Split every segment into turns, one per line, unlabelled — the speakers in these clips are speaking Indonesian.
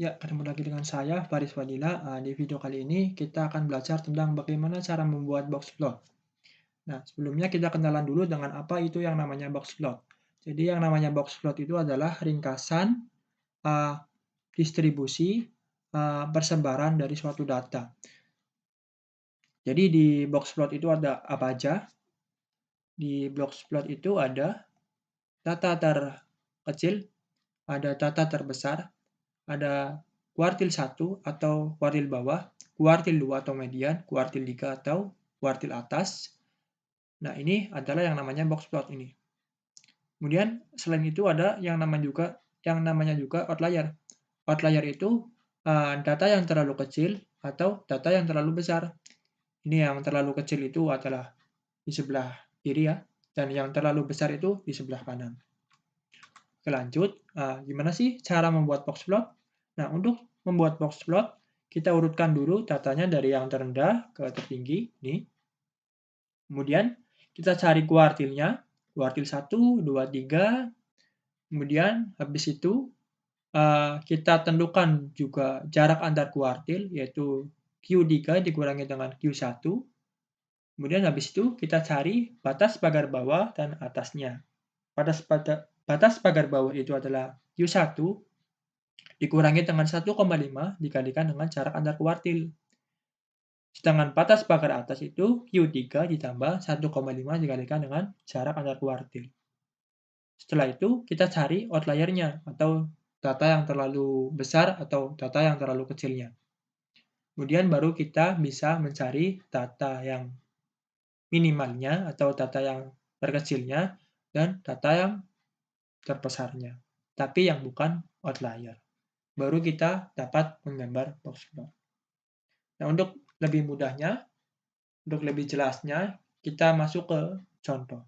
Ya, ketemu lagi dengan saya, Faris Fadila. Di video kali ini kita akan belajar tentang bagaimana cara membuat box plot. Nah, sebelumnya kita kenalan dulu dengan apa itu yang namanya box plot. Jadi yang namanya box plot itu adalah ringkasan uh, distribusi persebaran dari suatu data. Jadi di box plot itu ada apa aja? Di box plot itu ada data terkecil, ada data terbesar, ada kuartil 1 atau kuartil bawah, kuartil 2 atau median, kuartil 3 atau kuartil atas. Nah, ini adalah yang namanya box plot ini. Kemudian selain itu ada yang namanya juga outlier. Outlier itu data yang terlalu kecil atau data yang terlalu besar. Ini yang terlalu kecil itu adalah di sebelah kiri ya, dan yang terlalu besar itu di sebelah kanan. Oke, lanjut. Gimana sih cara membuat box plot? Nah, untuk membuat box plot, kita urutkan dulu datanya dari yang terendah ke tertinggi. Nih. Kemudian kita cari kuartilnya. Kuartil 1, 2, 3. Kemudian habis itu kita tentukan juga jarak antar kuartil, yaitu Q3 dikurangi dengan Q1. Kemudian habis itu kita cari batas pagar bawah dan atasnya. Batas pagar bawah itu adalah Q1 dikurangi dengan 1,5 dikalikan dengan jarak antar kuartil. Sedangkan batas pagar atas itu Q3 ditambah 1,5 dikalikan dengan jarak antar kuartil. Setelah itu kita cari outlier-nya atau data yang terlalu besar atau data yang terlalu kecilnya. Kemudian baru kita bisa mencari data yang minimalnya atau data yang terkecilnya dan data yang terbesarnya. Tapi yang bukan outlier. Baru kita dapat menggambar box plot. Nah, untuk lebih mudahnya, untuk lebih jelasnya, kita masuk ke contoh.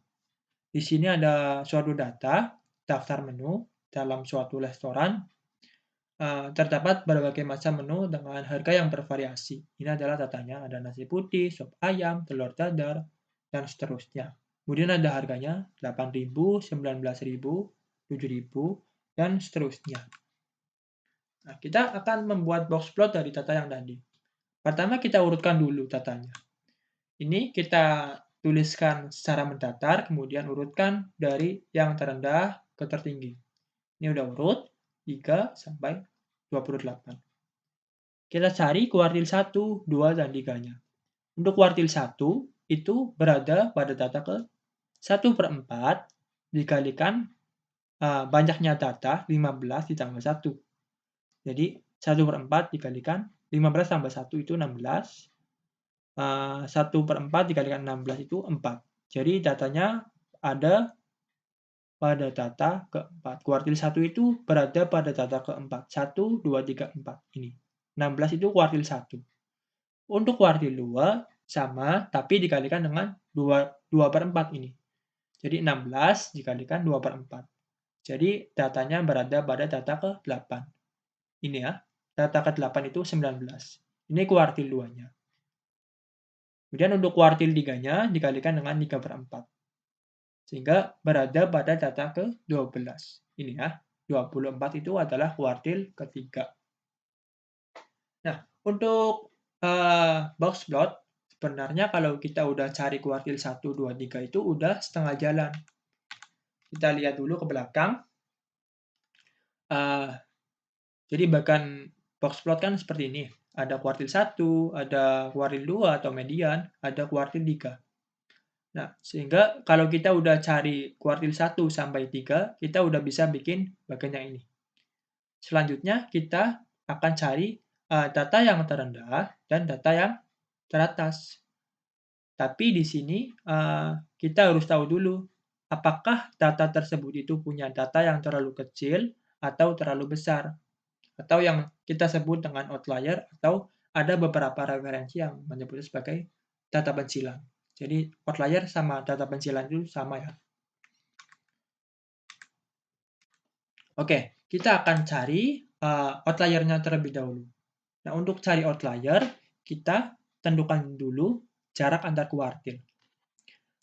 Di sini ada suatu data, daftar menu dalam suatu restoran. Terdapat berbagai macam menu dengan harga yang bervariasi. Ini adalah datanya, ada nasi putih, sop ayam, telur dadar, dan seterusnya. Kemudian ada harganya 8.000, 19.000, 7.000, dan seterusnya. Nah, kita akan membuat box plot dari data yang tadi. Pertama kita urutkan dulu datanya. Ini kita tuliskan secara mendatar, kemudian urutkan dari yang terendah ke tertinggi. Ini udah urut 3 sampai 28. Kita cari kuartil 1, 2, dan 3-nya. Untuk kuartil 1 itu berada pada data ke 1/4 dikalikan banyaknya data 15 ditambah 1. Jadi 1/4 dikalikan 15 tambah 1 itu 16. 1/4 dikalikan 16 itu 4. Jadi datanya ada pada data keempat. Kuartil 1 itu berada pada data keempat. 1, 2, 3, 4. Ini. 16 itu kuartil 1. Untuk kuartil 2 sama, tapi dikalikan dengan 2/4 ini. Jadi 16 dikalikan 2/4. Jadi datanya berada pada data ke-8. Ini ya. Data ke-8 itu 19. Ini kuartil 2-nya. Kemudian untuk kuartil 3-nya dikalikan dengan 3/4. Sehingga berada pada data ke-12. Ini ya, 24 itu adalah kuartil ketiga. Nah, untuk box plot, sebenarnya kalau kita udah cari kuartil 1, 2, 3 itu udah setengah jalan. Kita lihat dulu ke belakang. Jadi bahkan box plot kan seperti ini. Ada kuartil 1, ada kuartil 2 atau median, ada kuartil 3. Nah, sehingga kalau kita udah cari kuartil 1 sampai 3, kita udah bisa bikin bagian yang ini. Selanjutnya, kita akan cari data yang terendah dan data yang teratas. Tapi di sini kita harus tahu dulu, apakah data tersebut itu punya data yang terlalu kecil atau terlalu besar. Atau yang kita sebut dengan outlier, atau ada beberapa referensi yang menyebutnya sebagai data pencilan. Jadi outlier sama data pencilan itu sama ya. Oke, kita akan cari outlier-nya terlebih dahulu. Nah, untuk cari outlier, kita tentukan dulu jarak antar kuartil.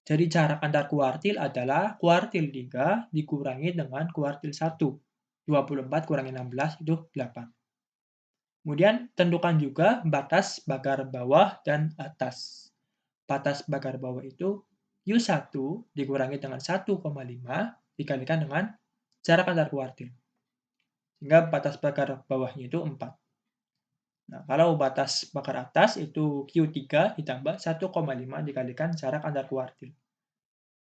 Jadi jarak antar kuartil adalah kuartil 3 dikurangi dengan kuartil 1. 24 kurangi 16 itu 8. Kemudian tentukan juga batas pagar bawah dan atas. Batas pagar bawah itu U1 dikurangi dengan 1,5 dikalikan dengan jarak antar kuartil. Sehingga batas pagar bawahnya itu 4. Nah, kalau batas pagar atas itu Q3 ditambah 1,5 dikalikan jarak antar kuartil.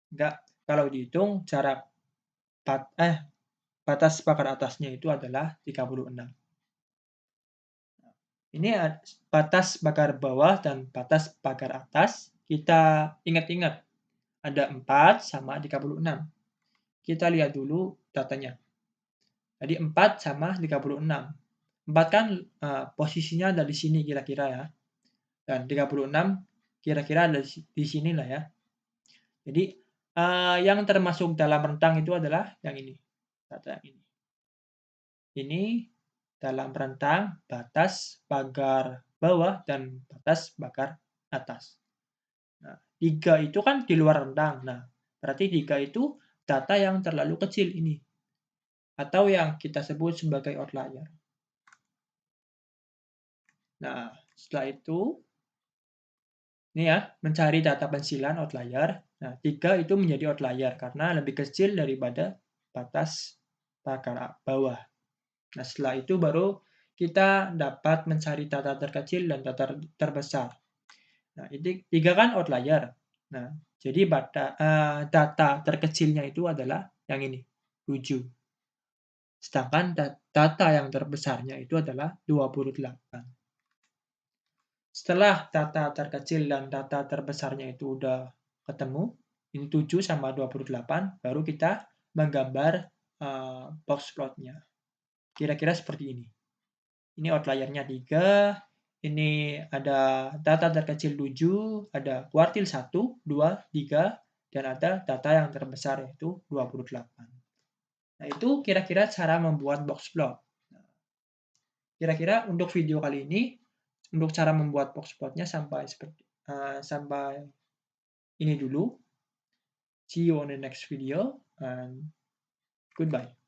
Sehingga kalau dihitung jarak batas pagar atasnya itu adalah 36. Ini batas pagar bawah dan batas pagar atas. Kita ingat-ingat, ada 4 sama 36. Kita lihat dulu datanya. Jadi 4 sama 36. 4 kan posisinya ada di sini kira-kira ya. Dan 36 kira-kira ada di sini lah ya. Jadi yang termasuk dalam rentang itu adalah yang ini. Data yang ini. Ini dalam rentang batas pagar bawah dan batas pagar atas. Nah, 3 itu kan di luar rentang. Nah, berarti 3 itu data yang terlalu kecil ini. Atau yang kita sebut sebagai outlier. Nah, setelah itu, ini ya, mencari data pensilan outlier. Nah, 3 itu menjadi outlier karena lebih kecil daripada batas pagar bawah. Nah, setelah itu baru kita dapat mencari data terkecil dan data terbesar. Nah, ini 3 kan outlier. Nah, jadi data terkecilnya itu adalah yang ini, 7. Sedangkan data yang terbesarnya itu adalah 28. Setelah data terkecil dan data terbesarnya itu udah ketemu, ini 7 sama 28, baru kita menggambar box plotnya. Kira-kira seperti ini. Ini outliernya 3, ini ada data terkecil 7, ada kuartil 1, 2, 3, dan ada data yang terbesar yaitu 28. Nah, itu kira-kira cara membuat box plot. Kira-kira untuk video kali ini, untuk cara membuat box plotnya sampai ini dulu. See you on the next video and goodbye.